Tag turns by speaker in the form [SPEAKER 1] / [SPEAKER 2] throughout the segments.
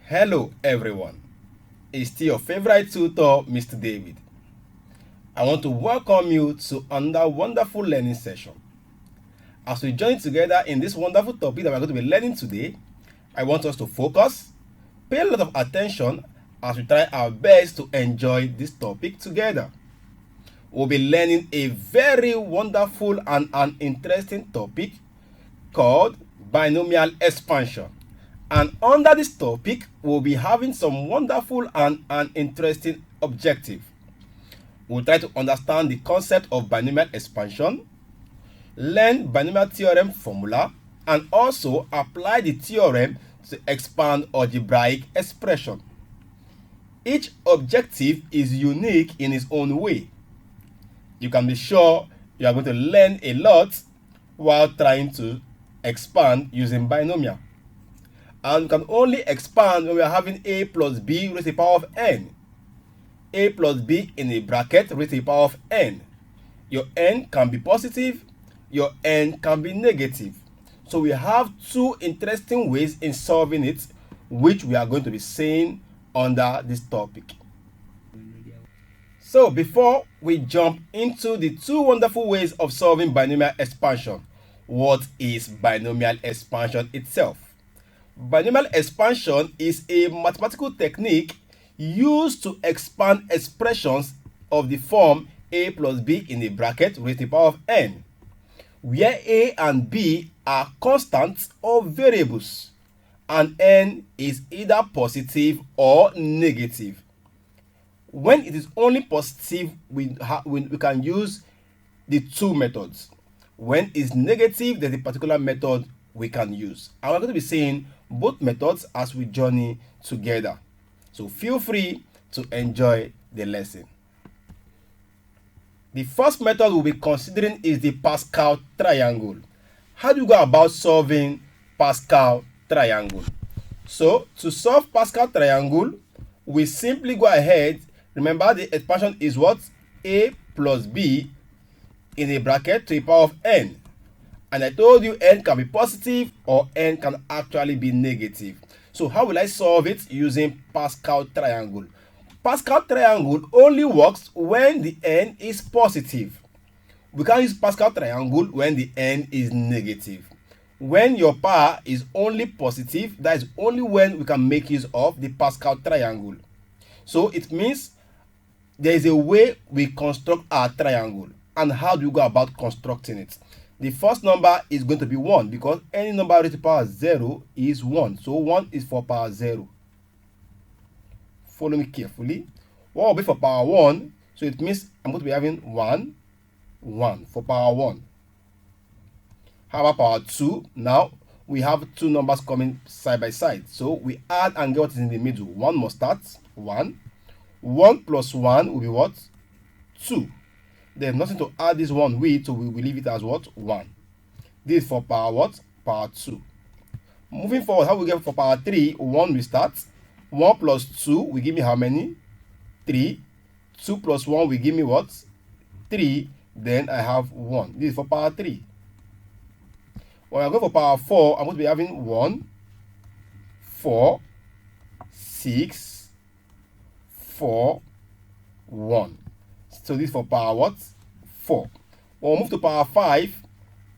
[SPEAKER 1] Hello everyone, it's still your favorite tutor, Mr. David. I want to welcome you to another wonderful learning session. As we join together in this wonderful topic that we're going to be learning today, I want us to focus, pay a lot of attention as we try our best to enjoy this topic together. We'll be learning a very wonderful and an interesting topic called binomial expansion. And under this topic, we'll be having some wonderful and an interesting objective. We'll try to understand the concept of binomial expansion, learn binomial theorem formula, and also apply the theorem to expand algebraic expression. Each objective is unique in its own way. You can be sure you are going to learn a lot while trying to expand using binomial. And we can only expand when we are having a plus b raised to the power of n. A plus b in a bracket raised to the power of n. Your n can be positive, your n can be negative. So we have two interesting ways in solving it, which we are going to be seeing under this topic. So before we jump into the two wonderful ways of solving binomial expansion, what is binomial expansion itself? Binomial expansion is a mathematical technique used to expand expressions of the form a plus b in a bracket raised to the power of n, where a and b are constants or variables, and n is either positive or negative. When it is only positive, we can use the two methods. When it's negative, there's a particular method we can use. And we're going to be seeing both methods as we journey together. So feel free to enjoy the lesson. The first method we'll be considering is the Pascal triangle. How do you go about solving Pascal triangle? So to solve Pascal triangle, we simply go ahead. Remember, the expansion is what? A plus b in a bracket to the power of n. And I told you n can be positive or n can actually be negative. So how will I solve it using Pascal triangle? Pascal triangle only works when the n is positive. We can use Pascal triangle when the n is negative. When your power is only positive, that is only when we can make use of the Pascal triangle. So it means there is a way we construct our triangle. And how do you go about constructing it? The first number is going to be 1 because any number raised to the power 0 is 1. So 1 is for power 0. Follow me carefully. 1 will be for power 1. So it means I'm going to be having 1, 1 for power 1. How about power 2? Now we have two numbers coming side by side. So we add and get what is in the middle. 1 must start. 1. 1 plus 1 will be what? 2. There's nothing to add this one with, so we will leave it as what? 1. This is for power what? Power 2. Moving forward, how we get for power 3? 1 will start. 1 plus 2 will give me how many? 3. 2 plus 1 will give me what? 3. Then I have 1. This is for power 3. When I go for power 4, I'm going to be having 1, 4, 6, 4, 1. So this is for power what? 4. When we move to power 5,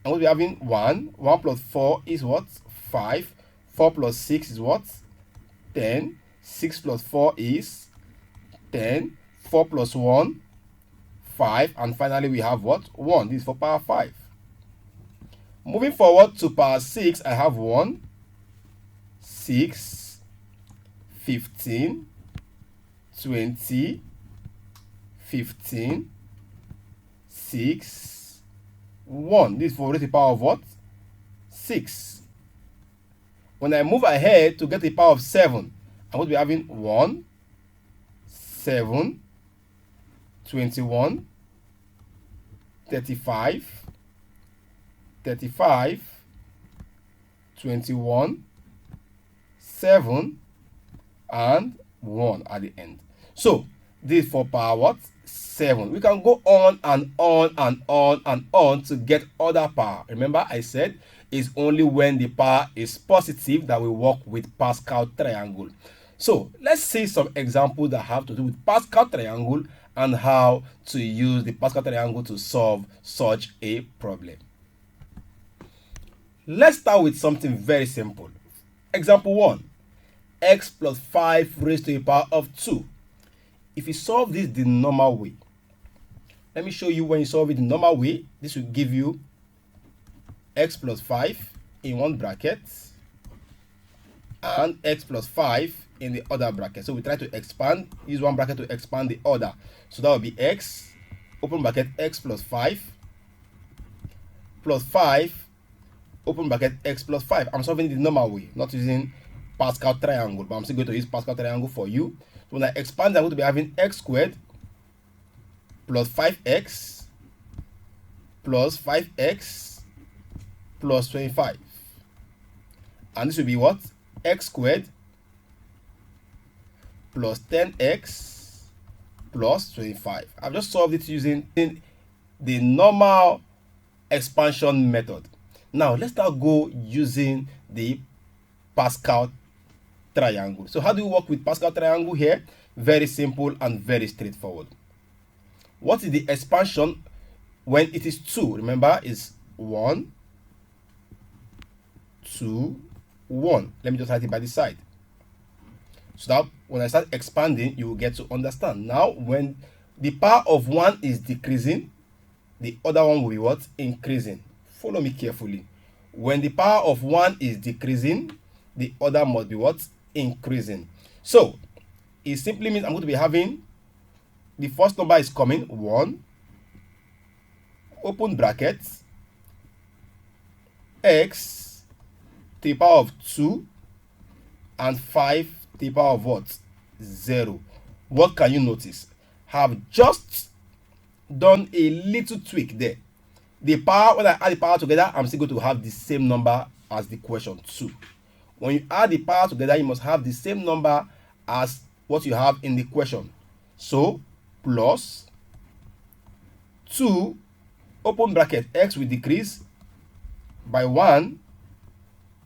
[SPEAKER 1] I'm going to be having 1. 1 plus 4 is what? 5. 4 plus 6 is what? 10. 6 plus 4 is 10. 4 plus 1, 5. And finally we have what? 1. This is for power 5. Moving forward to power 6, I have 1, 6, 15, 20, 15, 6, 1. This is for raised to the power of what? 6. When I move ahead to get the power of 7, I'm going to be having 1, 7, 21, 35, 35, 21, 7, and 1 at the end. So this is for power what? 7. We can go on and on and on and on to get other power. Remember I said it's only when the power is positive that we work with Pascal triangle. So let's see some examples that have to do with Pascal triangle and how to use the Pascal triangle to solve such a problem. Let's start with something very simple. Example 1. X plus 5 raised to the power of 2. If you solve this the normal way, let me show you when you solve it the normal way. This will give you x plus 5 in one bracket and x plus 5 in the other bracket. So we try to expand, use one bracket to expand the other. So that will be x, open bracket, x plus 5, open bracket, x plus 5. I'm solving it the normal way, not using Pascal triangle, but I'm still going to use Pascal triangle for you. So when I expand, I'm going to be having x squared plus 5x plus 5x plus 25. And this will be what? X squared plus 10x plus 25. I've just solved it using the normal expansion method. Now let's start go using the Pascal triangle. So how do we work with Pascal triangle here? Very simple and very straightforward. What is the expansion when it is 2? Remember, it's 1, 2, 1. Let me just write it by the side. So that when I start expanding, you will get to understand. Now, when the power of 1 is decreasing, the other one will be what? Increasing. Follow me carefully. When the power of 1 is decreasing, the other must be what? Increasing. So, it simply means I'm going to be having, the first number is coming, 1, open bracket, x to the power of 2, and 5 to the power of what? 0. What can you notice? Have just done a little tweak there. The power, when I add the power together, I'm still going to have the same number as the question 2. When you add the power together, you must have the same number as what you have in the question. So, plus 2, open bracket, x will decrease by 1,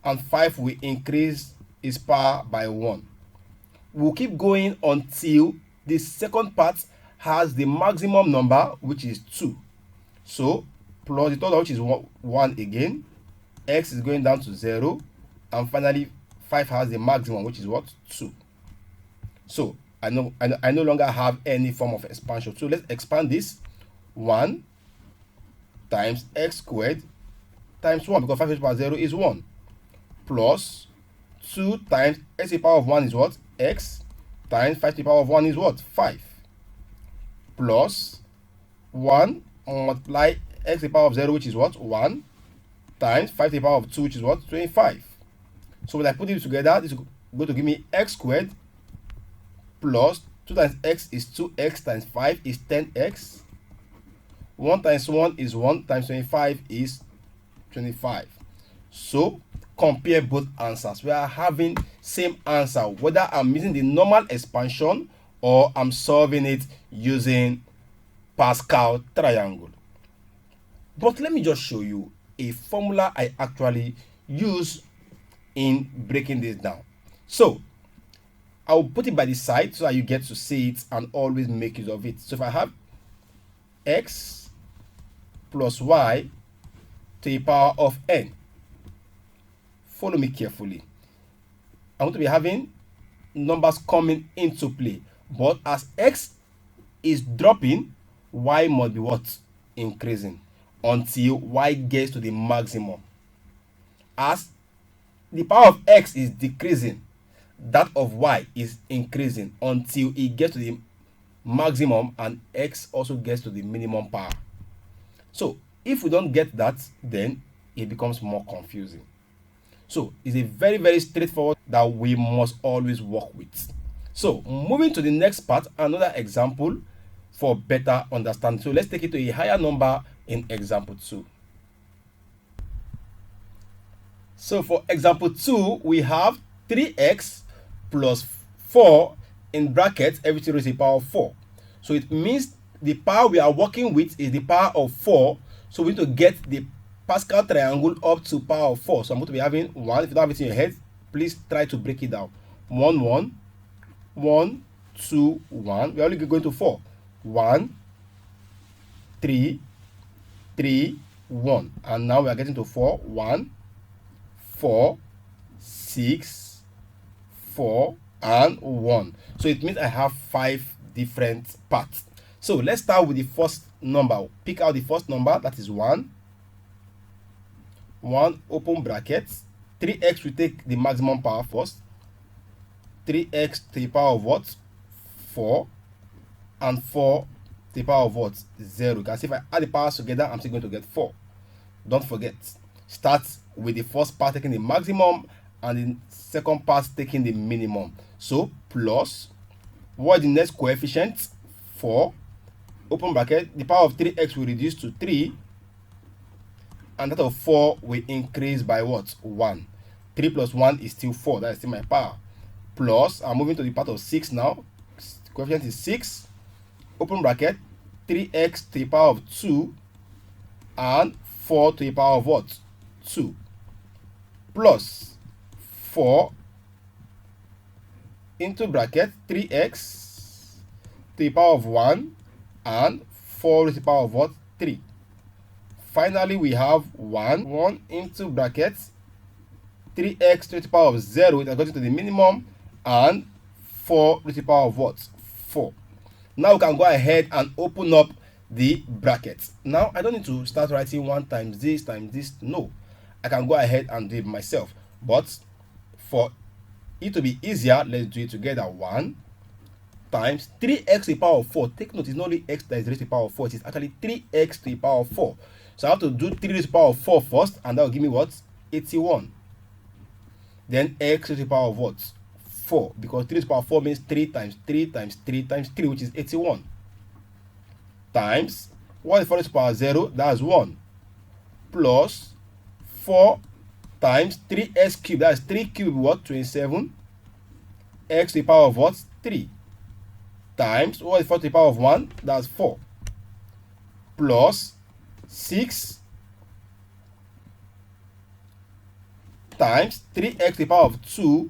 [SPEAKER 1] and 5 will increase its power by 1. We'll keep going until the second part has the maximum number, which is 2. So, plus the total, which is 1 again, x is going down to 0, and finally 5 has the maximum, which is what? 2. So I no longer have any form of expansion. So let's expand this. 1 times x squared times 1, because 5 to the power of 0 is 1, plus 2 times x to the power of 1 is what? X, times 5 to the power of 1 is what? 5, plus 1 multiply x to the power of 0, which is what? 1, times 5 to the power of 2, which is what? 25. So when I put it together, this is going to give me x squared plus 2 times x is 2x times 5 is 10x. 1 times 1 is 1 times 25 is 25. So compare both answers. We are having same answer, whether I'm using the normal expansion or I'm solving it using Pascal triangle. But let me just show you a formula I actually use in breaking this down. So I'll put it by the side so that you get to see it and always make use of it. So if I have x plus y to the power of n, follow me carefully. I'm going to be having numbers coming into play, but as x is dropping, y must be what? Increasing until y gets to the maximum. As the power of x is decreasing, that of y is increasing until it gets to the maximum and x also gets to the minimum power. So if we don't get that, then it becomes more confusing. So it's a very, very straightforward that we must always work with. So moving to the next part, another example for better understanding. So let's take it to a higher number in example 2. So for example 2, we have 3x plus 4 in brackets, everything raised to the power of 4. So it means the power we are working with is the power of 4. So we need to get the Pascal triangle up to power of 4. So I'm going to be having 1. If you don't have it in your head, please try to break it down. 1, 1, 1, 2, 1. We're only going to 4. 1, 3, 3, 1. And now we are getting to 4. 1, 4, 6, 4, and 1. So it means I have 5 different parts. So let's start with the first number. Pick out the first number, that is 1. 1, open bracket. 3x will take the maximum power first. 3x to the power of what? 4. And 4 to the power of what? 0. You can see if I add the powers together, I'm still going to get 4. Don't forget, start with the first part taking the maximum and the second part taking the minimum. So plus, what is the next coefficient? 4. Open bracket, the power of 3x will reduce to 3. And that of 4 will increase by what? 1. 3 plus 1 is still 4. That is still my power. Plus, I'm moving to the part of 6 now. Coefficient is 6. Open bracket, 3x to the power of 2. And 4 to the power of what? 2. Plus 4 into bracket, 3x to the power of 1. And 4 to the power of what? 3. Finally, we have 1 into bracket, 3x to the power of 0, it is going to the minimum, and 4 to the power of what? 4. Now we can go ahead and open up the brackets. Now I don't need to start writing 1 times this times this. No, I can go ahead and do it myself. But for it to be easier, let's do it together. 1 times 3x to the power of 4. Take note, it's not only x that is raised to the power of 4, it is actually 3x to the power of 4. So I have to do 3 raised to the power of 4 first, and that will give me what? 81. Then x to the power of what? 4. Because 3 to the power of 4 means 3 times 3 times 3 times 3, which is 81. Times, what is 4 to the power of 0? That's 1. Plus 4 times 3x cubed. That is 3 cubed, what? 27. X to the power of what? 3. Times, what is 4 to the power of 1? That's 4. Plus 6 times 3x to the power of 2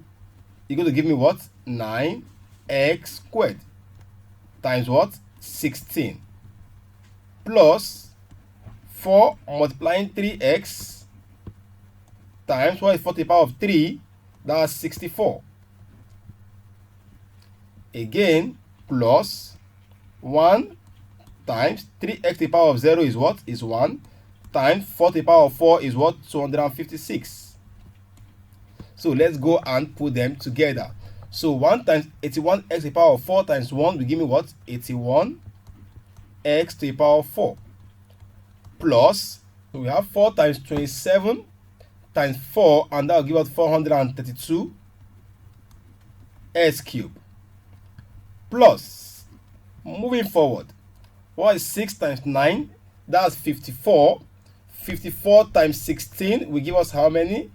[SPEAKER 1] is going to give me what? 9x squared. Times what? 16. Plus 4 multiplying 3x times what is 4 to the power of 3? That's 64. Again, plus 1 times 3x to the power of 0 is what? Is 1. Times 4 to the power of 4 is what? 256. So let's go and put them together. So 1 times 81x to the power of 4 times 1 will give me what? 81x to the power of 4. Plus, so we have 4 times 27 times 4, and that will give us 432 s cubed. Plus, moving forward, what is 6 times 9? That's 54. 54 times 16 will give us how many?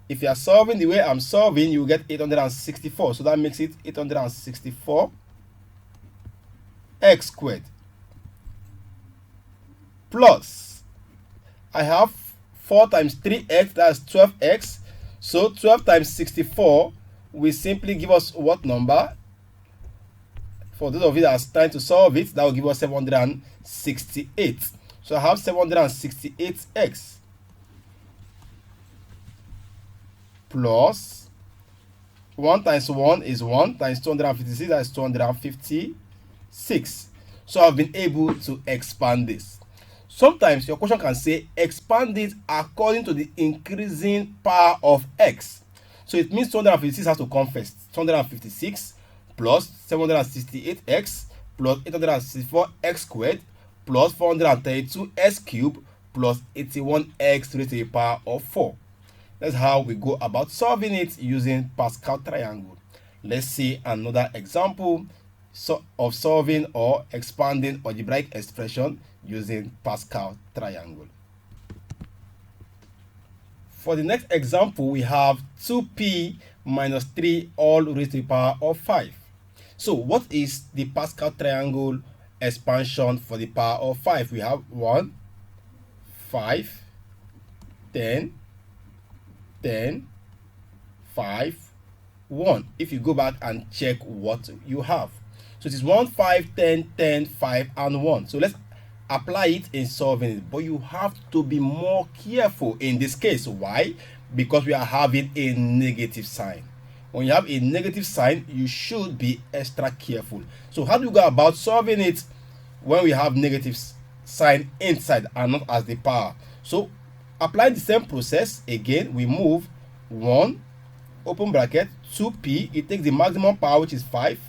[SPEAKER 1] If you are solving the way I'm solving, you will get 864. So that makes it 864 x squared. Plus, I have 4 times 3x, that's 12x. So 12 times 64 will simply give us what number? For those of you that are trying to solve it, that will give us 768. So I have 768x. Plus 1 times 1 is 1 times 256, that is 256. So I've been able to expand this. Sometimes your question can say expand it according to the increasing power of x. So it means 256 has to come first. 256 plus 768x plus 864x squared plus 432s cubed plus 81x raised to the power of 4. That's how we go about solving it using Pascal triangle. Let's see another example of solving or expanding algebraic expression using Pascal triangle. For the next example, we have 2p minus 3 all raised to the power of 5. So what is the Pascal triangle expansion for the power of 5? We have 1, 5, 10, 10, 5, 1 if you go back and check what you have. So it is 1, 5, 10, 10, 5, and 1. So let's apply it in solving it. But you have to be more careful in this case. Why? Because we are having a negative sign. When you have a negative sign, you should be extra careful. So how do you go about solving it when we have negative sign inside and not as the power? So apply the same process again. We move 1, open bracket, 2p, it takes the maximum power, which is 5,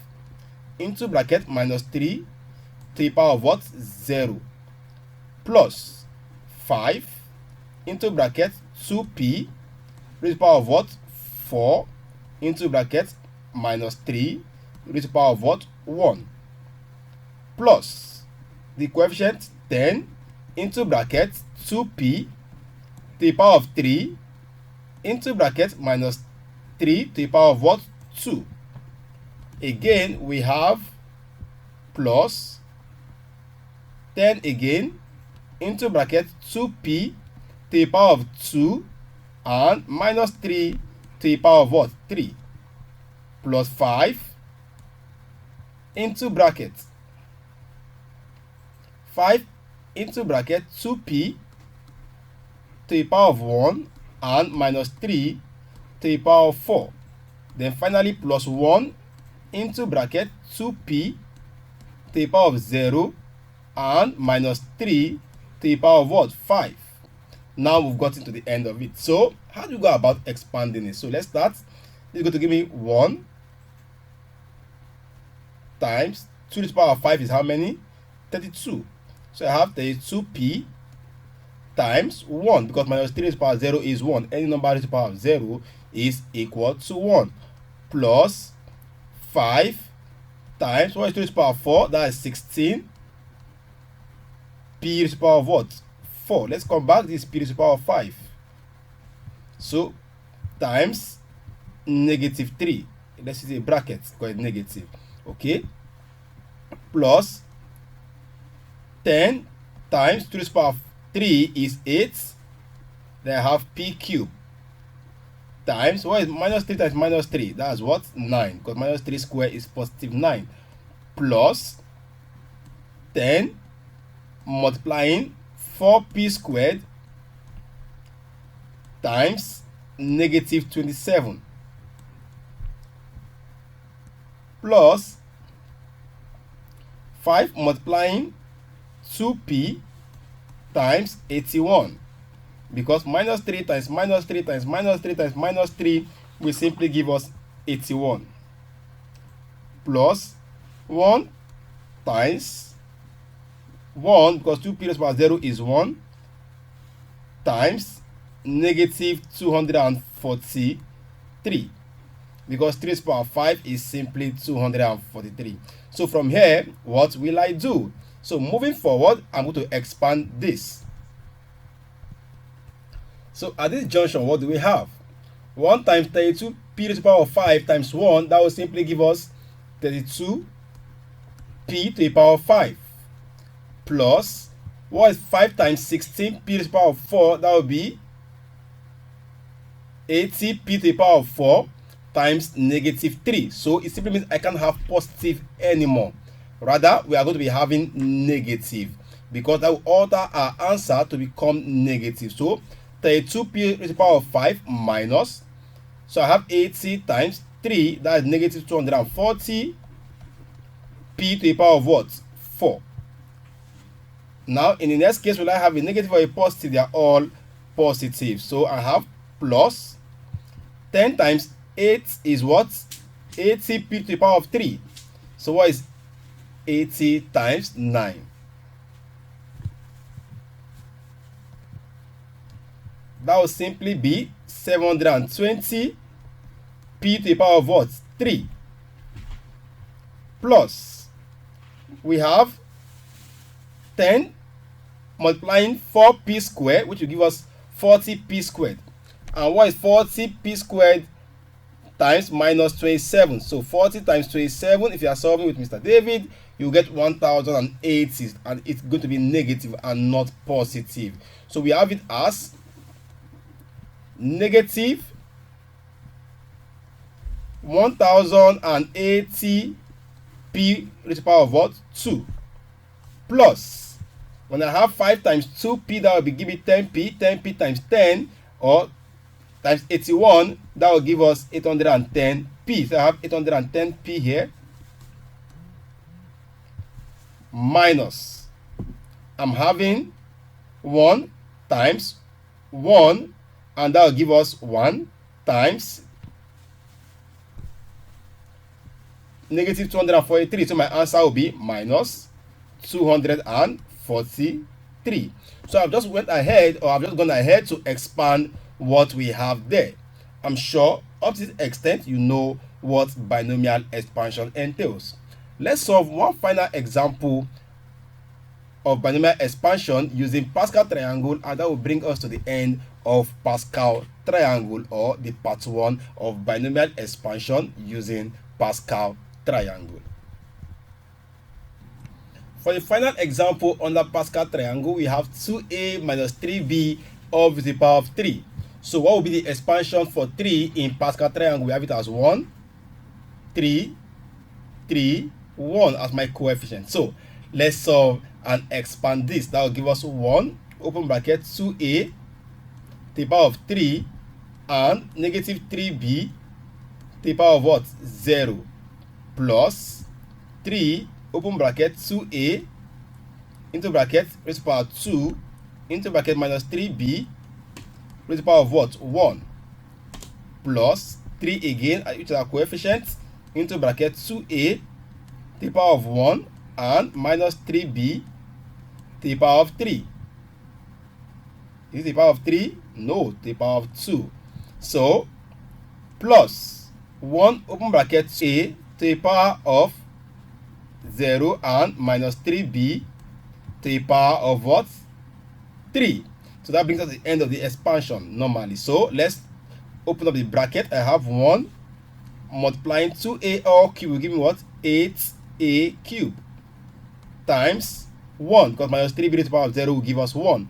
[SPEAKER 1] into bracket, minus 3 to the power of what? 0, plus 5 into bracket, 2p raised to the power of what? 4, into bracket, minus 3 raised to the power of what? 1, plus the coefficient 10 into bracket, 2p to the power of 3 into bracket, minus 3 to the power of what? 2. Again, we have plus 10 again into bracket, 2p to the power of 2 and minus 3 to the power of what? 3, plus 5 into bracket, 5 into bracket, 2p to the power of 1 and minus 3 to the power of 4. Then finally plus 1 into bracket, 2p to the power of 0 and minus 3 to the power of what? 5. Now we've gotten to the end of it. So how do you go about expanding it? So let's start. This is going to give me 1 times 2 to the power of 5 is how many? 32. So I have 32p times 1, because minus 3 to the power of 0 is 1. Any number to the power of 0 is equal to 1, plus 5 times what is 2 to the power of 4? That is 16. P to the power of what? 4. Let's come back. This is p to the power of 5. So times negative 3. Let's use a bracket because it's negative. Okay. Plus 10 times 2 to the power of 3 is 8. Then I have p cubed times what is minus 3 times minus 3? That's what? 9. Because minus 3 squared is positive 9. Plus 10 multiplying 4p squared times negative 27, plus 5 multiplying 2p times 81, because minus 3 times minus 3 times minus 3 times minus 3 will simply give us 81, plus 1 times 1, because 2p to the power 0 is 1, times negative 243, because 3 to the power 5 is simply 243. So from here, what will I do? So moving forward, I'm going to expand this. So at this junction, what do we have? 1 times 32p to the power of 5 times 1, that will simply give us 32p to the power of 5. Plus, what is 5 times 16p to the power of 4? That will be 80p to the power of 4 times negative 3. So it simply means I can't have positive anymore. Rather, we are going to be having negative, because that will alter our answer to become negative. So 32p to the power of 5 minus. So I have 80 times 3, that is negative 240p to the power of what? 4. Now, in the next case, will I have a negative or a positive? They are all positive. So I have plus 10 times 8 is what? 80p to the power of 3. So what is 80 times 9? That will simply be 720p to the power of what? 3. Plus, we have 10 multiplying 4p squared, which will give us 40p squared. And what is 40p squared times minus 27? So 40 times 27, if you are solving with Mr. David, you get 1080, and it's going to be negative and not positive. So we have it as negative 1080 p raised to the power of what? 2. Plus, when I have 5 times 2p, that will be give me 10p. 10p times 10 or times 81, that will give us 810p. So I have 810p here. Minus, I'm having 1 times 1, and that will give us 1 times negative 243. So my answer will be minus 243. So I've just gone ahead to expand what we have there. I'm sure up to this extent you know what binomial expansion entails. Let's solve one final example of binomial expansion using Pascal triangle, and that will bring us to the end of Pascal triangle, or the part 1 of binomial expansion using Pascal triangle. For the final example under Pascal triangle, we have 2a minus 3b all to the power of 3. So what will be the expansion for 3 in Pascal triangle? We have it as 1, 3, 3, 1 as my coefficient. So let's solve and expand this. That will give us 1, open bracket, 2a to the power of 3 and negative 3b to the power of what? 0, plus 3, open bracket, 2a into bracket raised to the power of 2 into bracket minus 3b raised to the power of what? 1, plus 3 again, which is our coefficient, into bracket 2a to the power of 1 and minus 3b to the power of 3. Is it the power of 3? No, to the power of 2. So, plus 1, open bracket, a to the power of 0 and minus 3b to the power of what? 3. So that brings us to the end of the expansion normally. So let's open up the bracket. I have 1 multiplying 2a all cube will give me what? 8a cube times 1, because minus 3b to the power of 0 will give us 1,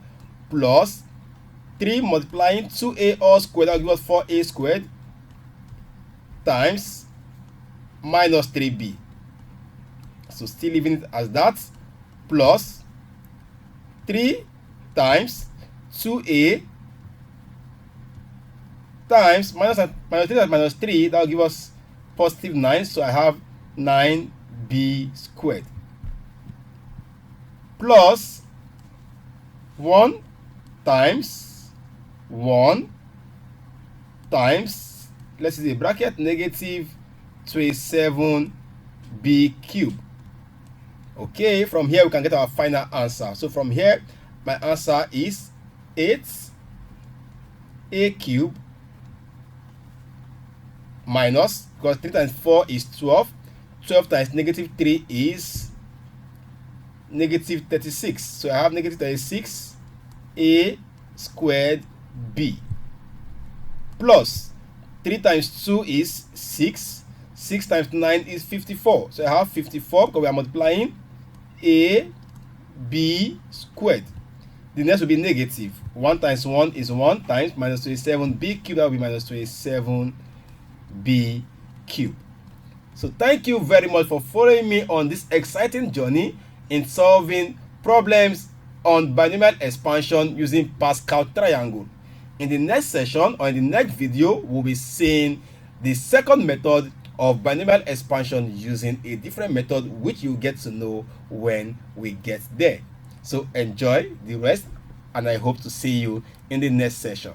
[SPEAKER 1] plus 3 multiplying 2a all squared, that will give us 4a squared, times minus 3b. So still leaving it as that, plus 3 times 2a times minus 3 times minus 3, that will give us positive 9. So I have 9b squared, plus 1 times 1 times, let's see the bracket, negative 27b cube. Okay, from here we can get our final answer. So from here, my answer is 8a cube minus, because 3 times 4 is 12. 12 times negative 3 is negative 36. So I have negative 36 a squared b, plus 3 times 2 is 6. 6 times 9 is 54. So I have 54 because we are multiplying a b squared. The next will be negative. 1 times 1 is 1 times minus 27b cube. That will be minus 27b cube. So thank you very much for following me on this exciting journey in solving problems on binomial expansion using Pascal triangle. In the next session or in the next video, we'll be seeing the second method of binomial expansion using a different method, which you'll get to know when we get there. So enjoy the rest, and I hope to see you in the next session.